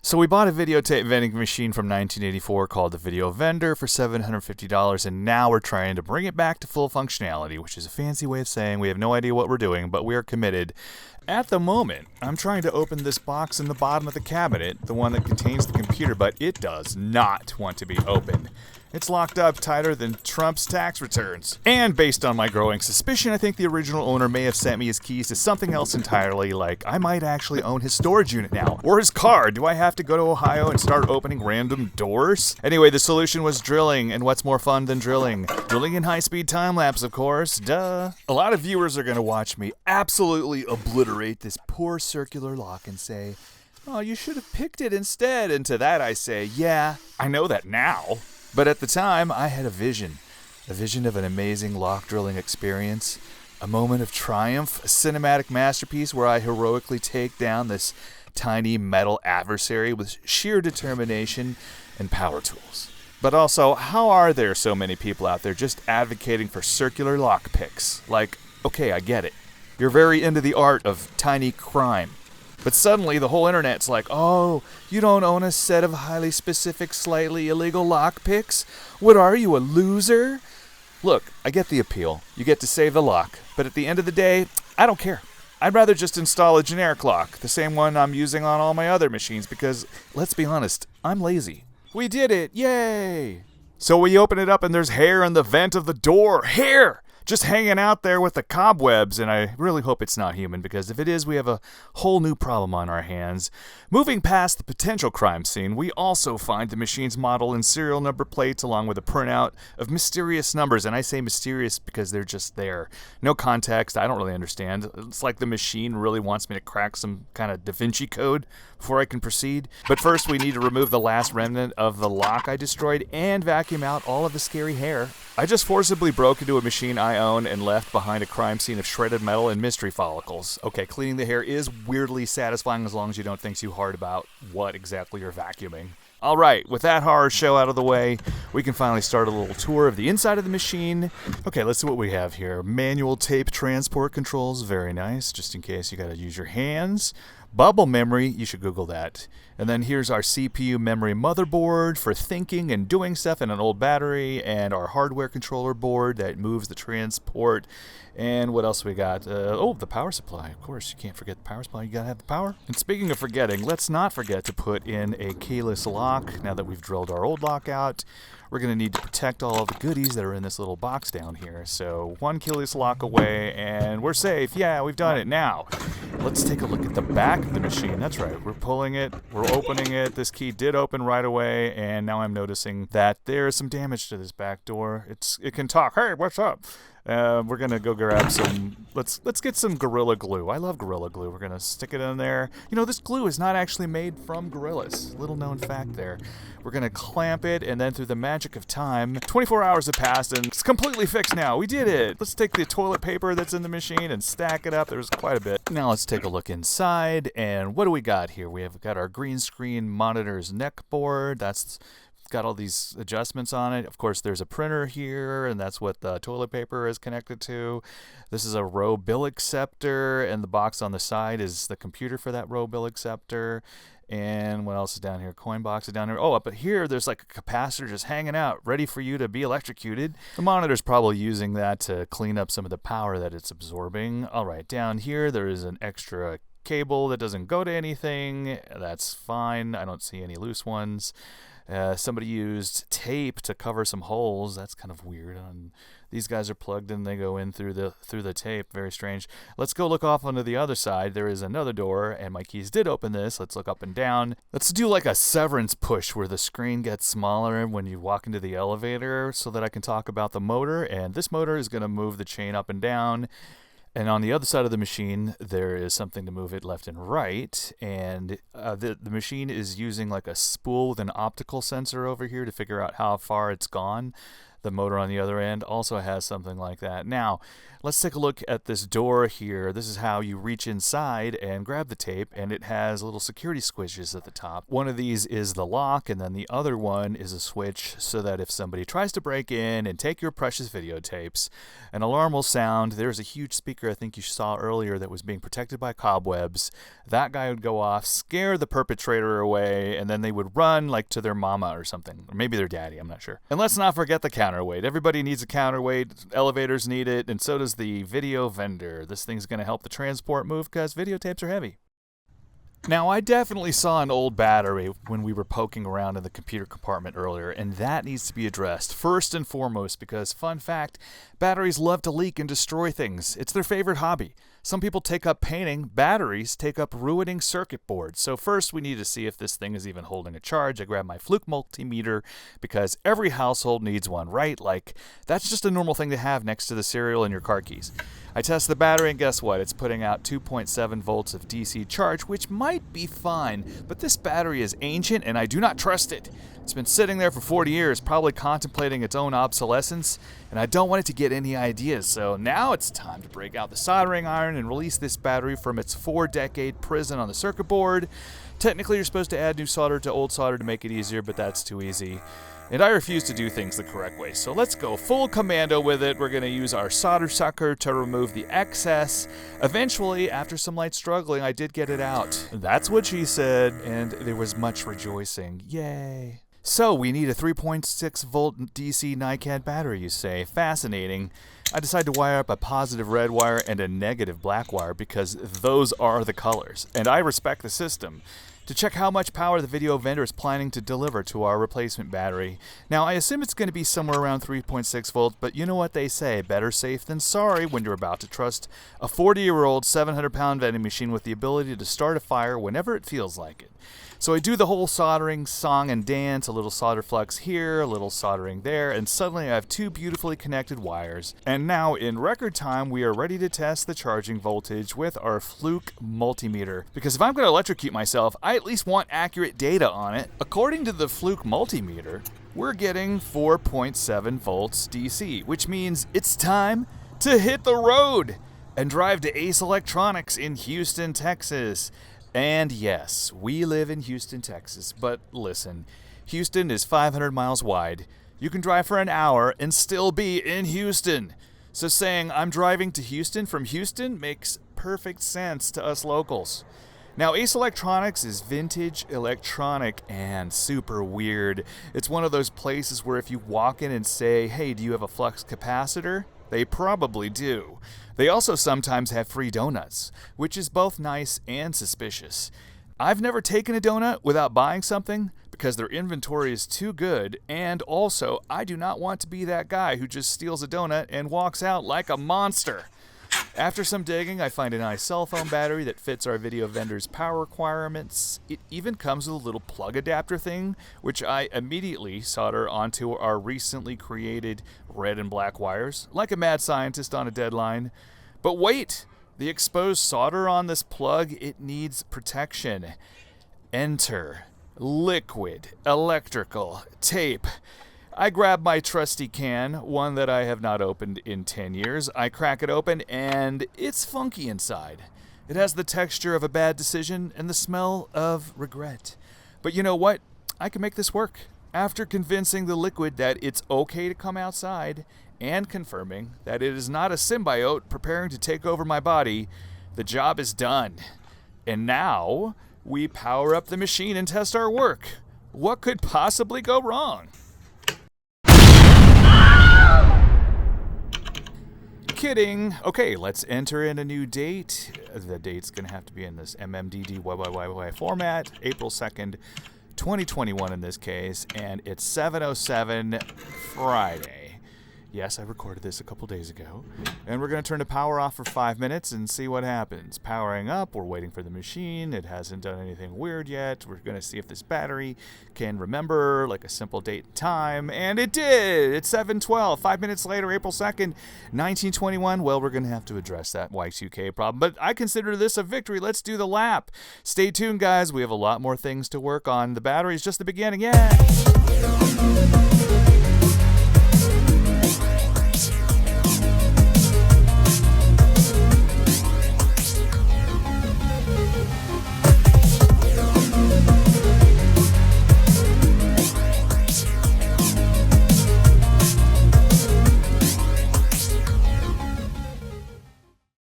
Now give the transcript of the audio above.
So we bought a videotape vending machine from 1984 called the Video Vendor for $750, and now we're trying to bring it back to full functionality, which is a fancy way of saying we have no idea what we're doing, but we are committed. At the moment, I'm trying to open this box in the bottom of the cabinet, the one that contains the computer, but it does not want to be opened. It's locked up tighter than Trump's tax returns. And based on my growing suspicion, I think the original owner may have sent me his keys to something else entirely, like I might actually own his storage unit now. Or his car. Do I have to go to Ohio and start opening random doors? Anyway, the solution was drilling, and what's more fun than drilling? Drilling in high-speed time-lapse, of course. Duh. A lot of viewers are going to watch me absolutely obliterate this poor circular lock and say, "Oh, you should have picked it instead." And to that I say, yeah, I know that now. But at the time, I had a vision of an amazing lock drilling experience, a moment of triumph, a cinematic masterpiece where I heroically take down this tiny metal adversary with sheer determination and power tools. But also, how are there so many people out there just advocating for circular lock picks? Like, okay, I get it. You're very into the art of tiny crime. But suddenly the whole internet's like, oh, you don't own a set of highly specific, slightly illegal lockpicks? What are you, a loser? Look, I get the appeal. You get to save the lock. But at the end of the day, I don't care. I'd rather just install a generic lock, the same one I'm using on all my other machines, because, let's be honest, I'm lazy. We did it! Yay! So we open it up and there's hair in the vent of the door. Hair! Just hanging out there with the cobwebs, and I really hope it's not human, because if it is, we have a whole new problem on our hands. Moving past the potential crime scene, we also find the machine's model and serial number plates along with a printout of mysterious numbers, and I say mysterious because they're just there. No context, I don't really understand. It's like the machine really wants me to crack some kind of Da Vinci code before I can proceed. But first we need to remove the last remnant of the lock I destroyed and vacuum out all of the scary hair. I just forcibly broke into a machine I own and left behind a crime scene of shredded metal and mystery follicles. Okay, cleaning the hair is weirdly satisfying as long as you don't think too hard about what exactly you're vacuuming. Alright, with that horror show out of the way, we can finally start a little tour of the inside of the machine. Okay, let's see what we have here. Manual tape transport controls, very nice, just in case you gotta use your hands. Bubble memory, you should Google that. And then here's our CPU memory motherboard for thinking and doing stuff, and an old battery, and our hardware controller board that moves the transport. And what else we got? The power supply. Of course, you can't forget the power supply. You gotta have the power. And speaking of forgetting, let's not forget to put in a keyless lock. Now that we've drilled our old lock out, we're going to need to protect all of the goodies that are in this little box down here. So one keyless lock away, and we're safe. Yeah, we've done it. Now, let's take a look at the back of the machine. That's right. We're pulling it. We're opening it. This key did open right away, and now I'm noticing that there is some damage to this back door. It can talk. Hey, what's up? We're gonna go grab some. Let's get some Gorilla Glue. I love Gorilla Glue. We're gonna stick it in there. You know, this glue is not actually made from gorillas. Little known fact there. We're gonna clamp it, and then through the magic of time, 24 hours have passed, and it's completely fixed now. We did it. Let's take the toilet paper that's in the machine and stack it up. There's quite a bit. Now let's take a look inside, and what do we got here? We have got our green screen monitor's neck board. That's got all these adjustments on it. Of course, there's a printer here, and that's what the toilet paper is connected to. This is a row bill acceptor, and the box on the side is the computer for that row bill acceptor. And what else is down here? Coin box is down here. Oh, up here, there's like a capacitor just hanging out, ready for you to be electrocuted. The monitor's probably using that to clean up some of the power that it's absorbing. All right, down here, there is an extra cable that doesn't go to anything. That's fine. I don't see any loose ones. Somebody used tape to cover some holes. That's kind of weird. These guys are plugged in. They go in through the tape. Very strange. Let's go look off onto the other side. There is another door, and my keys did open this. Let's look up and down. Let's do like a severance push where the screen gets smaller when you walk into the elevator so that I can talk about the motor. And this motor is going to move the chain up and down. And on the other side of the machine, there is something to move it left and right. And the machine is using like a spool with an optical sensor over here to figure out how far it's gone. The motor on the other end also has something like that. Now, let's take a look at this door here. This is how you reach inside and grab the tape, and it has little security squishes at the top. One of these is the lock, and then the other one is a switch so that if somebody tries to break in and take your precious videotapes, an alarm will sound. There's a huge speaker I think you saw earlier that was being protected by cobwebs. That guy would go off, scare the perpetrator away, and then they would run like to their mama or something, or maybe their daddy, I'm not sure. And let's not forget the counterweight. Everybody needs a counterweight. Elevators need it, and so does the video vendor. This thing's going to help the transport move because videotapes are heavy. Now, I definitely saw an old battery when we were poking around in the computer compartment earlier, and that needs to be addressed first and foremost because, fun fact, batteries love to leak and destroy things. It's their favorite hobby. Some people take up painting. Batteries take up ruining circuit boards. So first we need to see if this thing is even holding a charge. I grab my Fluke multimeter because every household needs one, right? Like, that's just a normal thing to have next to the cereal and your car keys. I test the battery and guess what? It's putting out 2.7 volts of DC charge, which might be fine, but this battery is ancient and I do not trust it. It's been sitting there for 40 years, probably contemplating its own obsolescence, and I don't want it to get any ideas, so now it's time to break out the soldering iron and release this battery from its 4-decade prison on the circuit board. Technically, you're supposed to add new solder to old solder to make it easier, but that's too easy. And I refuse to do things the correct way, so let's go full commando with it. We're going to use our solder sucker to remove the excess. Eventually, after some light struggling, I did get it out. That's what she said, and there was much rejoicing. Yay. So, we need a 3.6 volt DC NiCad battery, you say. Fascinating. I decided to wire up a positive red wire and a negative black wire because those are the colors, and I respect the system. To check how much power the video vendor is planning to deliver to our replacement battery. Now, I assume it's going to be somewhere around 3.6 volts, but you know what they say, better safe than sorry when you're about to trust a 40-year-old 700-pound vending machine with the ability to start a fire whenever it feels like it. So I do the whole soldering song and dance, a little solder flux here, a little soldering there, and suddenly I have two beautifully connected wires. And now, in record time, we are ready to test the charging voltage with our Fluke multimeter. Because if I'm going to electrocute myself, I at least want accurate data on it. According to the Fluke multimeter, we're getting 4.7 volts DC, which means it's time to hit the road and drive to Ace Electronics in Houston, Texas. And yes, we live in Houston, Texas, but listen, Houston is 500 miles wide. You can drive for an hour and still be in Houston. So saying I'm driving to Houston from Houston makes perfect sense to us locals. Now, Ace Electronics is vintage electronic and super weird. It's one of those places where if you walk in and say, hey, do you have a flux capacitor? They probably do. They also sometimes have free donuts, which is both nice and suspicious. I've never taken a donut without buying something because their inventory is too good, and also I do not want to be that guy who just steals a donut and walks out like a monster. After some digging, I find a nice cell phone battery that fits our video vendor's power requirements. It even comes with a little plug adapter thing, which I immediately solder onto our recently created red and black wires, like a mad scientist on a deadline. But wait! The exposed solder on this plug, it needs protection. Enter liquid electrical tape. I grab my trusty can, one that I have not opened in 10 years. I crack it open, and it's funky inside. It has the texture of a bad decision and the smell of regret. But you know what? I can make this work. After convincing the liquid that it's okay to come outside, and confirming that it is not a symbiote preparing to take over my body, the job is done. And now, we power up the machine and test our work. What could possibly go wrong? Kidding. Okay, let's enter in a new date. The date's going to have to be in this MMDD format, April 2nd, 2021 in this case, and it's 7:07 Friday. Yes, I recorded this a couple days ago. And we're going to turn the power off for 5 minutes and see what happens. Powering up, we're waiting for the machine. It hasn't done anything weird yet. We're going to see if this battery can remember like a simple date and time. And it did! It's 7:12. 5 minutes later, April 2nd, 1921. Well, we're going to have to address that Y2K problem. But I consider this a victory. Let's do the lap. Stay tuned, guys. We have a lot more things to work on. The battery's just the beginning. Yeah!